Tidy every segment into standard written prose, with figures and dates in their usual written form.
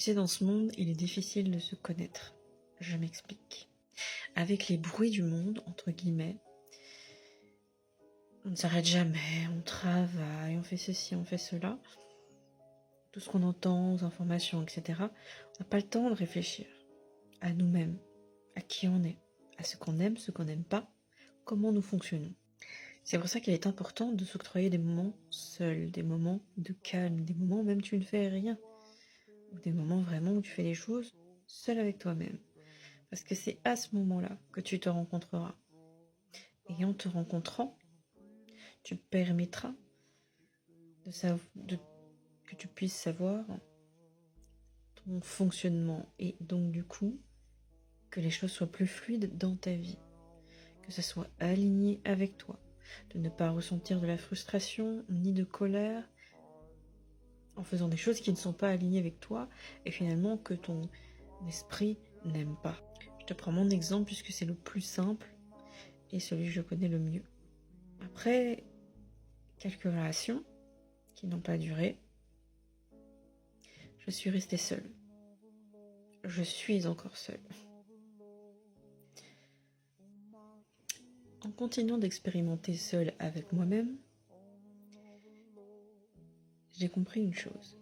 Tu sais, dans ce monde, il est difficile de se connaître. Je m'explique. Avec les bruits du monde, entre guillemets, on ne s'arrête jamais, on travaille, on fait ceci, on fait cela. Tout ce qu'on entend, aux informations, etc. On n'a pas le temps de réfléchir à nous-mêmes, à qui on est, à ce qu'on aime, ce qu'on n'aime pas, comment nous fonctionnons. C'est pour ça qu'il est important de s'octroyer des moments seuls, des moments de calme, des moments où même tu ne fais rien, ou des moments vraiment où tu fais les choses seul avec toi-même. Parce que c'est à ce moment-là que tu te rencontreras. Et en te rencontrant, tu permettras que tu puisses savoir ton fonctionnement et donc du coup que les choses soient plus fluides dans ta vie, que ça soit aligné avec toi, de ne pas ressentir de la frustration ni de colère en faisant des choses qui ne sont pas alignées avec toi et finalement que ton esprit n'aime pas. Je te prends mon exemple puisque c'est le plus simple et celui que je connais le mieux. Après quelques relations qui n'ont pas duré, je suis restée seule. Je suis encore seule. En continuant d'expérimenter seule avec moi-même, j'ai compris une chose.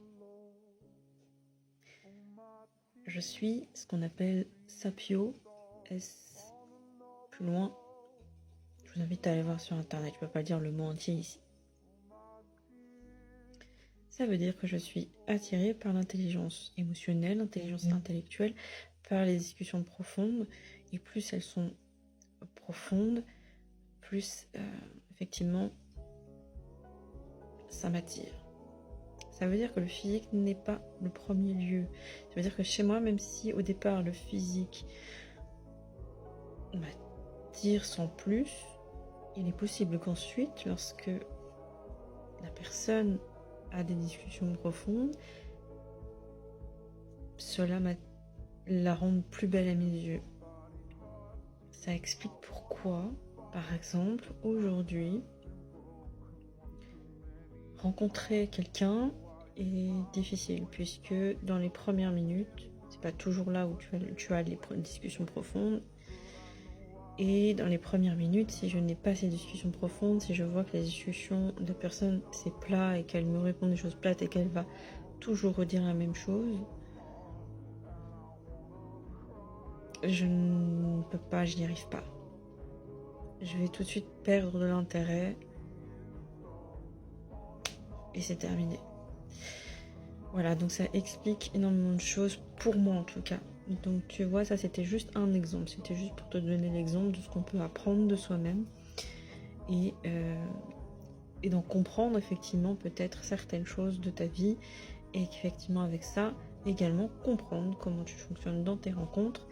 Je suis ce qu'on appelle sapio, S plus loin. Je vous invite à aller voir sur internet, je ne peux pas dire le mot entier ici. Ça veut dire que je suis attirée par l'intelligence émotionnelle, l'intelligence intellectuelle, par les discussions profondes. Et plus elles sont profondes, plus effectivement ça m'attire. Ça veut dire que le physique n'est pas le premier lieu. Ça veut dire que chez moi, même si au départ le physique m'attire sans plus, il est possible qu'ensuite, lorsque la personne a des discussions profondes, cela la rende plus belle à mes yeux. Ça explique pourquoi, par exemple, aujourd'hui, rencontrer quelqu'un est difficile, puisque dans les premières minutes, c'est pas toujours là où tu as les discussions profondes. Et dans les premières minutes, si je n'ai pas ces discussions profondes, si je vois que les discussions de personnes c'est plat et qu'elle me répond des choses plates et qu'elle va toujours redire la même chose, je ne peux pas, je n'y arrive pas. Je vais tout de suite perdre de l'intérêt et c'est terminé. Voilà, donc ça explique énormément de choses, pour moi en tout cas. Donc tu vois, ça c'était juste un exemple, c'était juste pour te donner l'exemple de ce qu'on peut apprendre de soi-même et d'en comprendre effectivement peut-être certaines choses de ta vie et qu'effectivement avec ça, également comprendre comment tu fonctionnes dans tes rencontres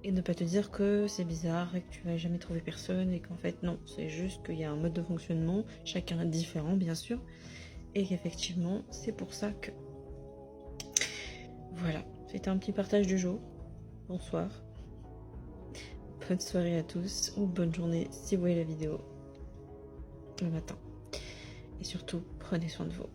et ne pas te dire que c'est bizarre et que tu vas jamais trouver personne et qu'en fait non, c'est juste qu'il y a un mode de fonctionnement, chacun est différent bien sûr, et qu'effectivement c'est pour ça que... Voilà, c'était un petit partage du jour. Bonsoir. Bonne soirée à tous ou bonne journée si vous voyez la vidéo le matin. Et surtout, prenez soin de vous.